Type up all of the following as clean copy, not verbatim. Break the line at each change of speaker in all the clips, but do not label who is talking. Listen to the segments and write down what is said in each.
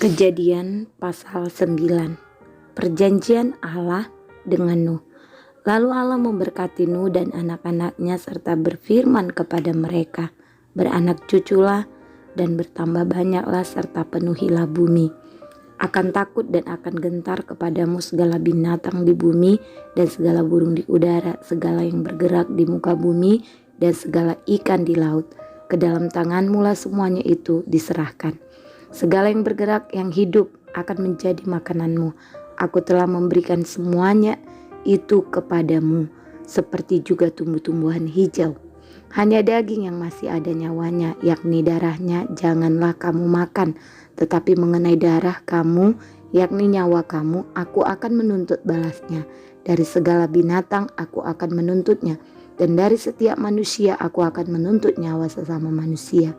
Kejadian pasal 9. Perjanjian Allah dengan Nuh. Lalu Allah memberkati Nuh dan anak-anaknya serta berfirman kepada mereka, beranak cuculah dan bertambah banyaklah serta penuhilah bumi. Akan takut dan akan gentar kepadamu segala binatang di bumi dan segala burung di udara, segala yang bergerak di muka bumi dan segala ikan di laut. Ke dalam tanganmu lah semuanya itu diserahkan. Segala yang bergerak yang hidup akan menjadi makananmu. Aku telah memberikan semuanya itu kepadamu, seperti juga tumbuh-tumbuhan hijau. Hanya daging yang masih ada nyawanya, yakni darahnya, janganlah kamu makan. Tetapi mengenai darah kamu, yakni nyawa kamu, aku akan menuntut balasnya. Dari segala binatang aku akan menuntutnya, dan dari setiap manusia aku akan menuntut nyawa sesama manusia.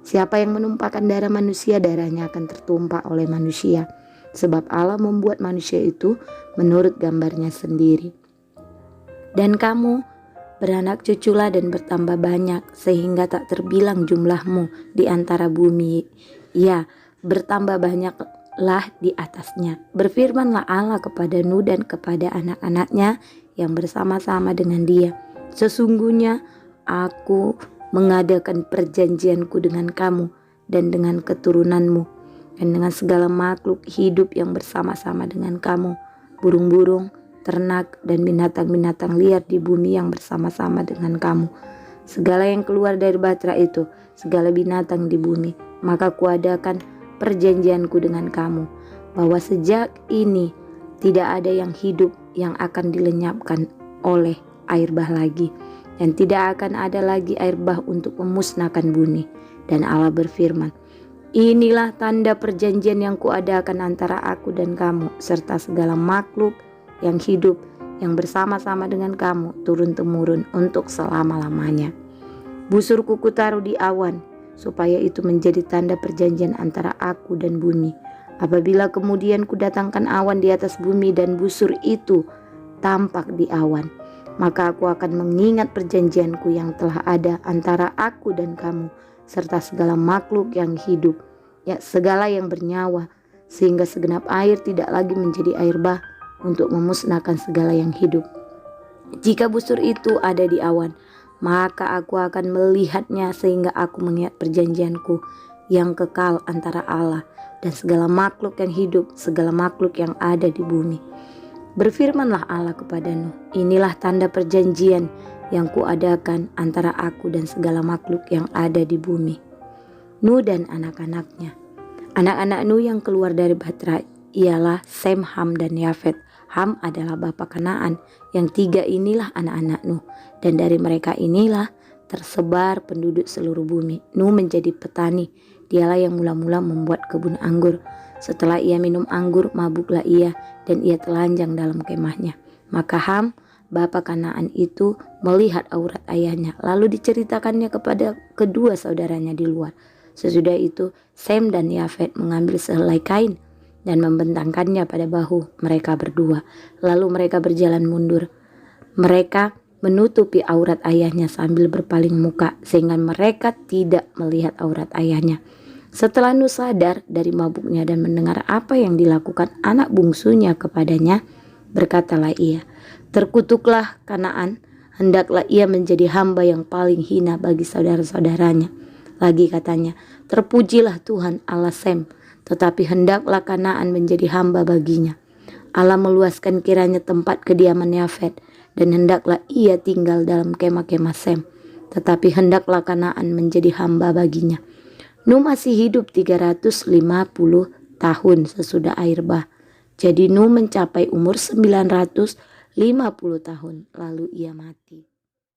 Siapa yang menumpahkan darah manusia, darahnya akan tertumpah oleh manusia. Sebab Allah membuat manusia itu menurut gambarnya sendiri. Dan kamu beranak cuculah dan bertambah banyak, sehingga tak terbilang jumlahmu di antara bumi. Ya, bertambah banyaklah di atasnya. Berfirmanlah Allah kepada Nuh dan kepada anak-anaknya yang bersama-sama dengan dia. Sesungguhnya aku mengadakan perjanjianku dengan kamu dan dengan keturunanmu dan dengan segala makhluk hidup yang bersama-sama dengan kamu, burung-burung, ternak dan binatang-binatang liar di bumi yang bersama-sama dengan kamu, segala yang keluar dari batra itu, segala binatang di bumi. Maka kuadakan perjanjianku dengan kamu, bahwa sejak ini tidak ada yang hidup yang akan dilenyapkan oleh air bah lagi, dan tidak akan ada lagi air bah untuk memusnahkan bumi. Dan Allah berfirman, inilah tanda perjanjian yang kuadakan antara aku dan kamu, serta segala makhluk yang hidup yang bersama-sama dengan kamu turun-temurun untuk selama-lamanya. Busurku kutaruh di awan, supaya itu menjadi tanda perjanjian antara aku dan bumi. Apabila kemudian kudatangkan awan di atas bumi dan busur itu tampak di awan, maka aku akan mengingat perjanjianku yang telah ada antara aku dan kamu, serta segala makhluk yang hidup, ya segala yang bernyawa, sehingga segenap air tidak lagi menjadi air bah untuk memusnahkan segala yang hidup. Jika busur itu ada di awan, maka aku akan melihatnya, sehingga aku mengingat perjanjianku yang kekal antara Allah dan segala makhluk yang hidup, segala makhluk yang ada di bumi. Berfirmanlah Allah kepada Nuh, inilah tanda perjanjian yang kuadakan antara aku dan segala makhluk yang ada di bumi. Nuh dan anak-anaknya. Anak-anak Nuh yang keluar dari batra ialah Sem, Ham, dan Yafet. Ham adalah bapa Kanaan. Yang tiga inilah anak-anak Nuh, dan dari mereka inilah tersebar penduduk seluruh bumi. Nuh menjadi petani. Dialah yang mula-mula membuat kebun anggur. Setelah ia minum anggur, mabuklah ia, dan ia telanjang dalam kemahnya. Maka Ham, bapa Kanaan itu, melihat aurat ayahnya, lalu diceritakannya kepada kedua saudaranya di luar. Sesudah itu Sem dan Yafet mengambil sehelai kain dan membentangkannya pada bahu mereka berdua. Lalu mereka berjalan mundur. Mereka menutupi aurat ayahnya sambil berpaling muka, sehingga mereka tidak melihat aurat ayahnya. Setelah Nuh sadar dari mabuknya dan mendengar apa yang dilakukan anak bungsunya kepadanya, berkatalah ia, terkutuklah Kanaan, hendaklah ia menjadi hamba yang paling hina bagi saudara-saudaranya. Lagi katanya, terpujilah Tuhan Allah Sem, tetapi hendaklah Kanaan menjadi hamba baginya. Allah meluaskan kiranya tempat kediaman Yafet, dan hendaklah ia tinggal dalam kemah-kemah Sem, tetapi hendaklah Kanaan menjadi hamba baginya. Nuh masih hidup 350 tahun sesudah air bah. Jadi Nuh mencapai umur 950 tahun, lalu ia mati.